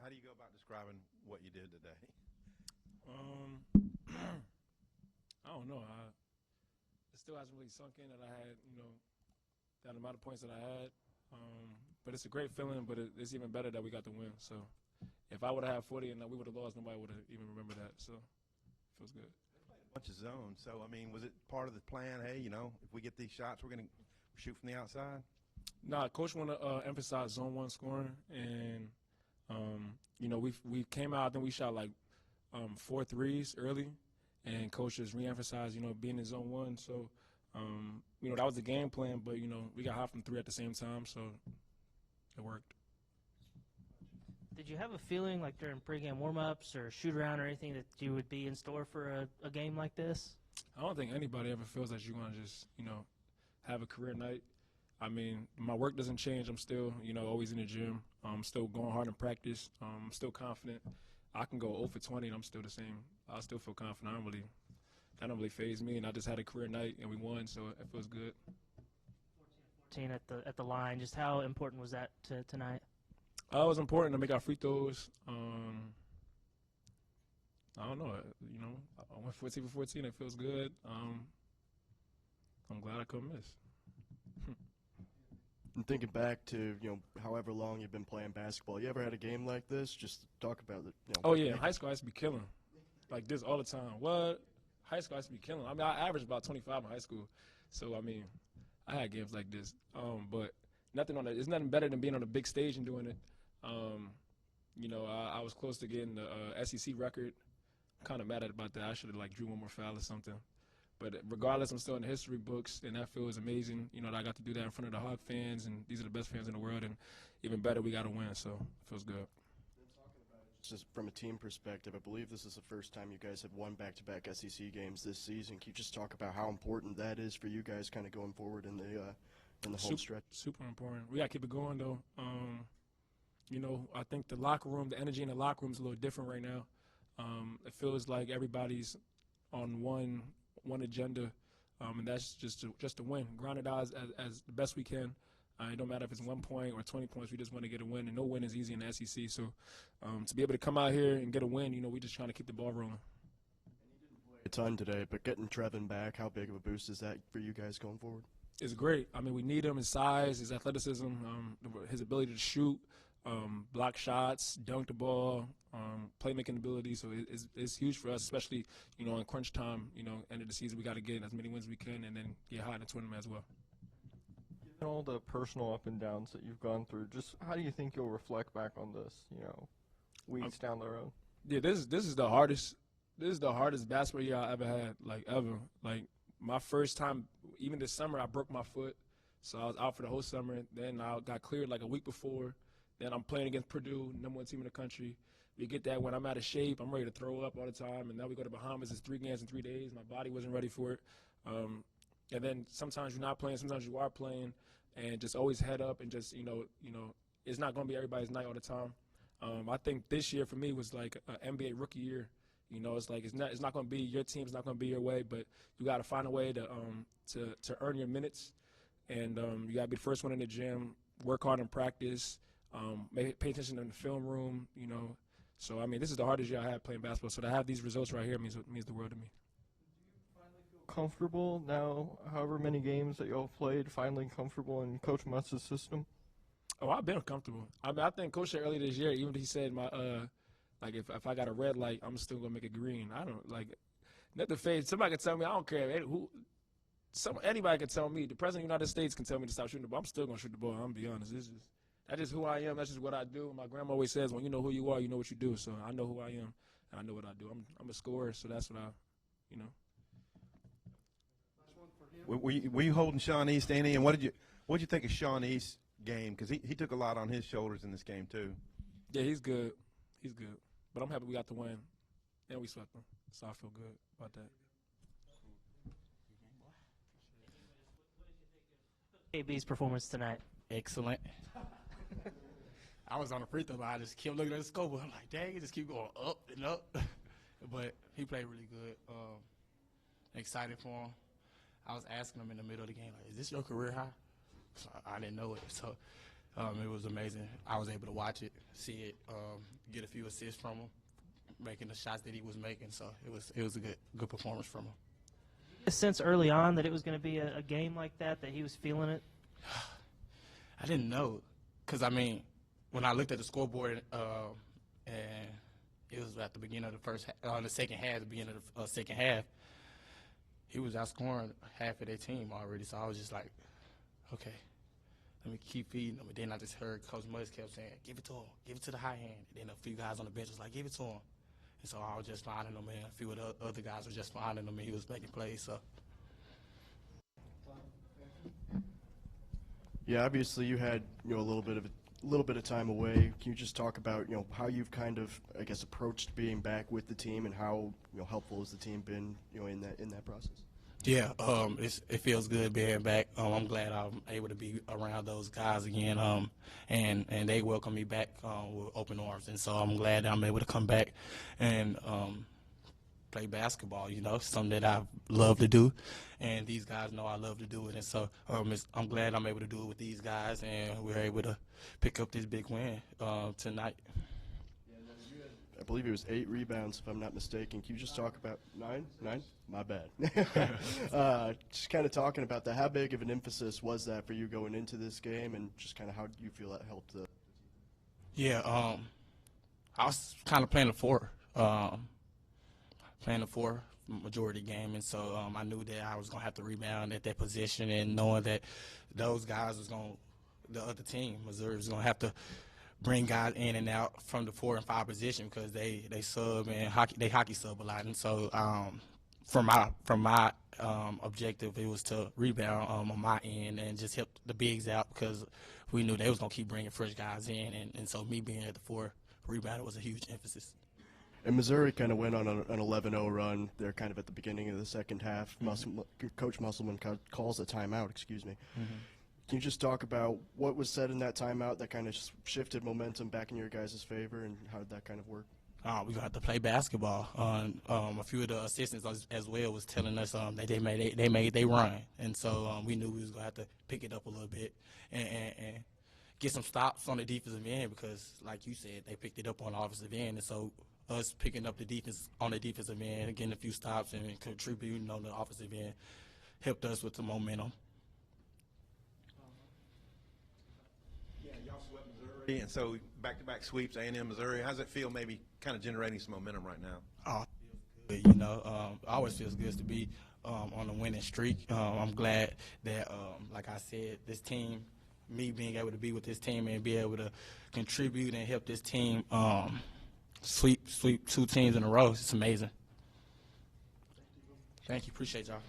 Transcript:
how do you go about describing what you did today? I don't know. It still hasn't really sunk in that I had, that amount of points that I had. But it's a great feeling, but it's even better that we got the win. So if I would have had 40 and we would have lost, nobody would have even remembered that. So it feels good. A bunch of zones. So, I mean, was it part of the plan, hey, if we get these shots, we're going to shoot from the outside? Nah, Coach want to emphasize zone one scoring. And, we came out, I think we shot like 4 threes early. And Coach just reemphasized, being in zone one. So, that was the game plan. But, we got hot from 3 at the same time. So it worked. Did you have a feeling like during pregame warm-ups or shoot-around or anything that you would be in store for a game like this? I don't think anybody ever feels that you're going to just, have a career night. I mean, my work doesn't change. I'm still, always in the gym. I'm still going hard in practice. I'm still confident. I can go 0 for 20 and I'm still the same. I still feel confident. That don't really faze me. And I just had a career night and we won, so it feels good. 14 at the line. Just how important was that tonight? It was important to make our free throws. I don't know. I went 14 for 14. It feels good. I'm glad I couldn't miss. And thinking back to, however long you've been playing basketball, you ever had a game like this? Just talk about it. Oh, yeah. In high school, I used to be killing. Like this all the time. What? High school, I used to be killing. I mean, I averaged about 25 in high school. So, I mean, I had games like this. But it's nothing better than being on a big stage and doing it. I was close to getting the SEC record. I'm kind of mad about that. I should have, drew one more foul or something. But regardless, I'm still in the history books, and that feels amazing, that I got to do that in front of the Hawk fans, and these are the best fans in the world, and even better, we got to win, so it feels good. Just from a team perspective, I believe this is the first time you guys have won back-to-back SEC games this season. Can you just talk about how important that is for you guys kind of going forward in the home stretch? Super important. We got to keep it going, though. I think the locker room, the energy in the locker room is a little different right now. It feels like everybody's on one agenda, and that's just to win. Grind it out as the best we can. It don't matter if it's 1 point or 20 points. We just want to get a win, and no win is easy in the SEC. So to be able to come out here and get a win, we just trying to keep the ball rolling. A ton today, but getting Trevin back, how big of a boost is that for you guys going forward? It's great. I mean, we need him, his size, his athleticism, his ability to shoot, block shots, dunk the ball, playmaking ability. So it's huge for us, especially, in crunch time, end of the season. We got to get as many wins as we can and then get hot in the tournament as well. Given all the personal up and downs that you've gone through, just how do you think you'll reflect back on this, weeks down the road? Yeah, this is the hardest. This is the hardest basketball year I ever had, ever. My first time, even this summer, I broke my foot. So I was out for the whole summer. Then I got cleared a week before. Then I'm playing against Purdue, #1 team in the country. We get that when I'm out of shape, I'm ready to throw up all the time. And now we go to Bahamas. It's 3 games in 3 days. My body wasn't ready for it. And then sometimes you're not playing, sometimes you are playing, and just always head up and just, it's not going to be everybody's night all the time. I think this year for me was like an NBA rookie year. It's not going to be your team, it's not going to be your way, but you got to find a way to earn your minutes, and you got to be the first one in the gym, work hard in practice, pay attention in the film room, So, I mean, this is the hardest year I had playing basketball, so to have these results right here means the world to me. Comfortable now, however many games that y'all played, finally comfortable in Coach Mutz's system? Oh, I've been comfortable. I mean, I think Coach said earlier this year, even he said if I got a red light, I'm still gonna make it green. I don't nothing fades. Somebody can tell me, I don't care anybody can tell me. The President of the United States can tell me to stop shooting the ball. I'm still gonna shoot the ball. I'm gonna be honest. That's just who I am. That's just what I do. My grandma always says, when you know who you are, you know what you do. So I know who I am, and I know what I do. I'm a scorer, so that's what Were you holding Sean East, Annie? And what did you think of Sean East's game? Because he took a lot on his shoulders in this game too. Yeah, he's good. He's good. But I'm happy we got the win, and we swept them. So I feel good about that. KB's performance tonight. Excellent. I was on the free throw line. I just kept looking at the scoreboard. I'm like, dang, it just keep going up and up. But he played really good. Excited for him. I was asking him in the middle of the game, like, is this your career high? So I didn't know it. So It was amazing. I was able to watch it, see it, get a few assists from him, making the shots that he was making. So it was a good performance from him. A sense early on that it was going to be a game like that he was feeling it? I didn't know, because, I mean, when I looked at the scoreboard and it was at the beginning of the second half, the beginning of the second half, he was outscoring half of their team already. So I was just like, okay, let me keep feeding them. And then I just heard Coach Mudds kept saying, give it to him, give it to the high hand. And then a few guys on the bench was like, give it to him. And so I was just finding him, and a few of the other guys were just finding him, and he was making plays. So. Yeah, obviously you had a little bit of time away. Can you just talk about how you've kind of, I guess, approached being back with the team, and how helpful has the team been in that process? Yeah, it feels good being back. I'm glad I'm able to be around those guys again, and they welcome me back with open arms, and so I'm glad that I'm able to come back and play basketball. Something that I love to do, and these guys know I love to do it, and so I'm glad I'm able to do it with these guys, and we're able to pick up this big win tonight. I believe it was 8 rebounds, if I'm not mistaken. Can you just talk about 9? My bad. Just kind of talking about that. How big of an emphasis was that for you going into this game, and just kind of how do you feel that helped the? Yeah, I was kind of playing the 4, majority game, and so I knew that I was gonna have to rebound at that position, and knowing that those guys the other team, Missouri, was gonna have to bring guys in and out from the 4 and 5 position, because they sub and hockey sub a lot, and so from my objective, it was to rebound on my end and just help the bigs out, because we knew they was gonna keep bringing fresh guys in, and so me being at the 4 rebound was a huge emphasis. And Missouri kind of went on an 11-0 run. They're kind of at the beginning of the second half. Coach Musselman calls a timeout. Excuse me. Mm-hmm. Can you just talk about what was said in that timeout that kind of shifted momentum back in your guys' favor, and how did that kind of work? We're going to have to play basketball. A few of the assistants as well was telling us that they made they run. And so we knew we was going to have to pick it up a little bit and get some stops on the defensive end, because, like you said, they picked it up on the offensive end. And so us picking up the defense on the defensive end and getting a few stops and contributing on the offensive end helped us with the momentum. And so back-to-back sweeps, A&M, Missouri. How does it feel, maybe kind of generating some momentum right now? Oh, it feels good, it always feels good to be on a winning streak. I'm glad that, like I said, this team, me being able to be with this team and be able to contribute and help this team sweep 2 teams in a row, it's amazing. Thank you. Appreciate y'all.